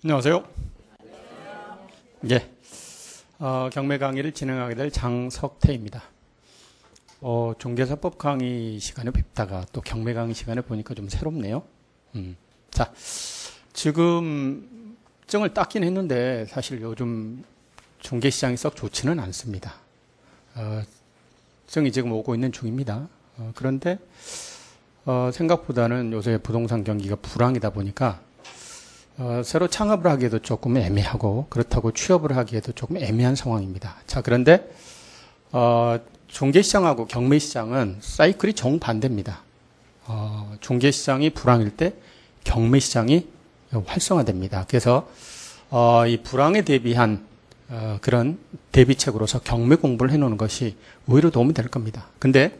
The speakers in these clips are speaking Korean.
안녕하세요. 예, 경매 강의를 진행하게 될 장석태입니다. 종교사법 강의 시간에 뵙다가 또 경매 강의 시간에 보니까 좀 새롭네요. 자, 지금 증을 땄긴 했는데 사실 요즘 중개시장이 썩 좋지는 않습니다. 증이 지금 오고 있는 중입니다. 그런데 생각보다는 요새 부동산 경기가 불황이다 보니까 새로 창업을 하기에도 조금 애매하고 그렇다고 취업을 하기에도 조금 애매한 상황입니다. 자, 그런데 중개시장하고 경매시장은 사이클이 정반대입니다. 중개시장이 불황일 때 경매시장이 활성화됩니다. 그래서 이 불황에 대비한 그런 대비책으로서 경매 공부를 해놓는 것이 오히려 도움이 될 겁니다. 근데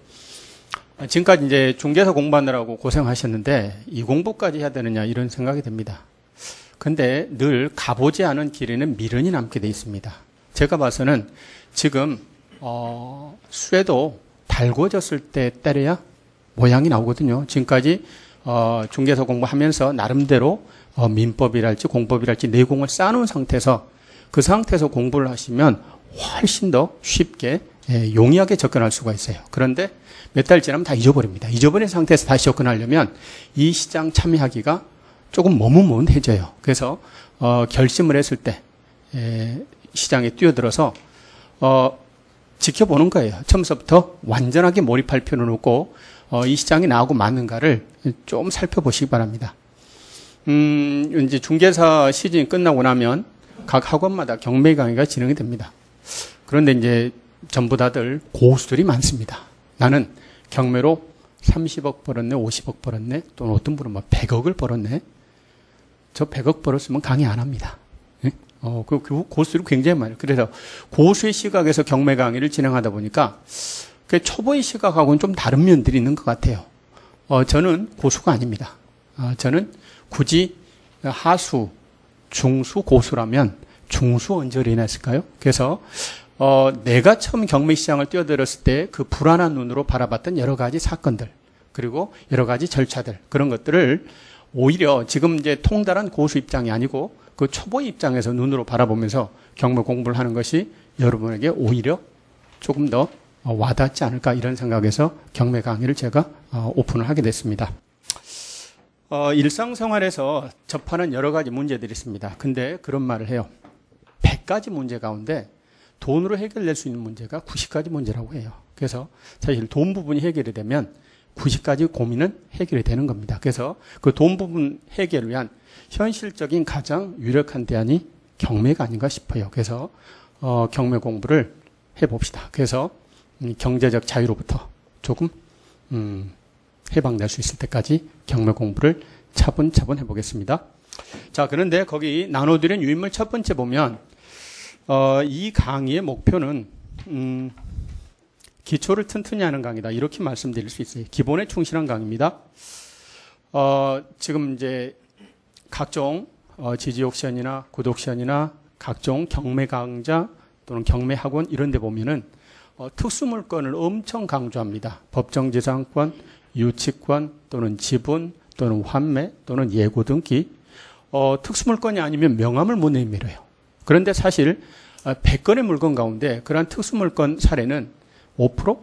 지금까지 이제 중개사 공부하느라고 고생하셨는데 이 공부까지 해야 되느냐 이런 생각이 듭니다. 근데 늘 가보지 않은 길에는 미련이 남게 돼 있습니다. 제가 봐서는 지금 쇠도 달궈졌을 때 때려야 모양이 나오거든요. 지금까지 중개사 공부하면서 나름대로 민법이랄지 공법이랄지 내공을 쌓아놓은 상태에서 그 상태에서 공부를 하시면 훨씬 더 쉽게 용이하게 접근할 수가 있어요. 그런데 몇 달 지나면 다 잊어버립니다. 잊어버린 상태에서 다시 접근하려면 이 시장 참여하기가 조금 머뭇머뭇해져요. 그래서 결심을 했을 때 시장에 뛰어들어서 지켜보는 거예요. 처음부터 완전하게 몰입할 필요는 없고 이 시장이 나하고 맞는가를 좀 살펴보시기 바랍니다. 이제 중개사 시즌이 끝나고 나면 각 학원마다 경매 강의가 진행이 됩니다. 그런데 이제 전부 다들 고수들이 많습니다. 나는 경매로 30억 벌었네, 50억 벌었네, 또는 어떤 분은 100억을 벌었네. 저 100억 벌었으면 강의 안 합니다. 그 고수들이 굉장히 많아요. 그래서 고수의 시각에서 경매 강의를 진행하다 보니까 그 초보의 시각하고는 좀 다른 면들이 있는 것 같아요. 저는 고수가 아닙니다. 저는 굳이 하수, 중수, 고수라면 중수 언저리 했을까요? 그래서 내가 처음 경매 시장을 뛰어들었을 때 그 불안한 눈으로 바라봤던 여러 가지 사건들, 그리고 여러 가지 절차들, 그런 것들을 오히려 지금 이제 통달한 고수 입장이 아니고 그 초보의 입장에서 눈으로 바라보면서 경매 공부를 하는 것이 여러분에게 오히려 조금 더 와닿지 않을까 이런 생각에서 경매 강의를 제가 오픈을 하게 됐습니다. 일상생활에서 접하는 여러 가지 문제들이 있습니다. 근데 그런 말을 해요. 100가지 문제 가운데 돈으로 해결될 수 있는 문제가 90가지 문제라고 해요. 그래서 사실 돈 부분이 해결이 되면 90가지 고민은 해결이 되는 겁니다. 그래서 그 돈 부분 해결을 위한 현실적인 가장 유력한 대안이 경매가 아닌가 싶어요. 그래서 경매 공부를 해봅시다. 그래서 경제적 자유로부터 조금 해방될 수 있을 때까지 경매 공부를 차분차분 해보겠습니다. 자, 그런데 거기 나눠드린 유인물 첫 번째 보면 이 강의의 목표는 기초를 튼튼히 하는 강의다. 이렇게 말씀드릴 수 있어요. 기본에 충실한 강의입니다. 지금 이제 각종 지지 옥션이나 구독 옥션이나 각종 경매 강좌 또는 경매 학원 이런 데 보면은 특수 물건을 엄청 강조합니다. 법정지상권, 유치권 또는 지분 또는 환매 또는 예고 등기. 특수 물건이 아니면 명함을 못 내밀어요. 그런데 사실 100건의 물건 가운데 그러한 특수 물건 사례는 5%?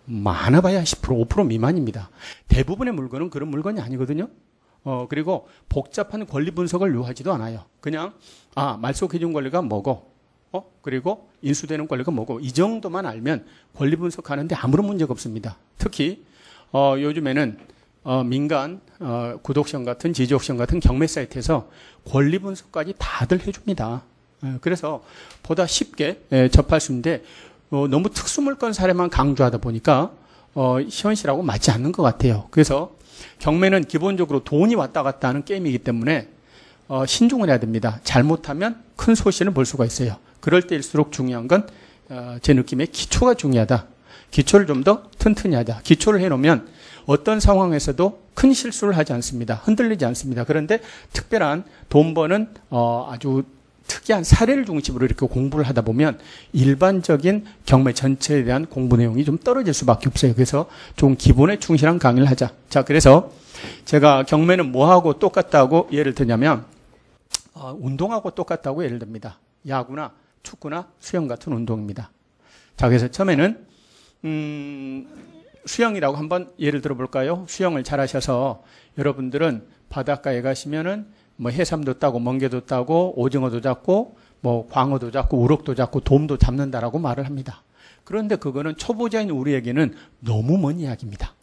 많아봐야 10%, 5% 미만입니다. 대부분의 물건은 그런 물건이 아니거든요. 그리고 복잡한 권리 분석을 요하지도 않아요. 그냥, 말소 기준 권리가 뭐고, 그리고 인수되는 권리가 뭐고, 이 정도만 알면 권리 분석하는데 아무런 문제가 없습니다. 특히, 요즘에는, 민간, 구독션 같은, 지지옥션 같은 경매 사이트에서 권리 분석까지 다들 해줍니다. 그래서 보다 쉽게 접할 수 있는데, 너무 특수물건 사례만 강조하다 보니까 현실하고 맞지 않는 것 같아요. 그래서 경매는 기본적으로 돈이 왔다 갔다 하는 게임이기 때문에 신중을 해야 됩니다. 잘못하면 큰 소신을 볼 수가 있어요. 그럴 때일수록 중요한 건 제 느낌에 기초가 중요하다. 기초를 좀 더 튼튼히 하자. 기초를 해놓으면 어떤 상황에서도 큰 실수를 하지 않습니다. 흔들리지 않습니다. 그런데 특별한 돈 버는 아주 특이한 사례를 중심으로 이렇게 공부를 하다 보면 일반적인 경매 전체에 대한 공부 내용이 좀 떨어질 수밖에 없어요. 그래서 좀 기본에 충실한 강의를 하자. 자, 그래서 제가 경매는 뭐하고 똑같다고 예를 들냐면 운동하고 똑같다고 예를 듭니다. 야구나 축구나 수영 같은 운동입니다. 자, 그래서 처음에는 수영이라고 한번 예를 들어 볼까요? 수영을 잘 하셔서 여러분들은 바닷가에 가시면은 뭐 해삼도 따고 멍게도 따고 오징어도 잡고 뭐 광어도 잡고 우럭도 잡고 돔도 잡는다라고 말을 합니다. 그런데 그거는 초보자인 우리에게는 너무 먼 이야기입니다.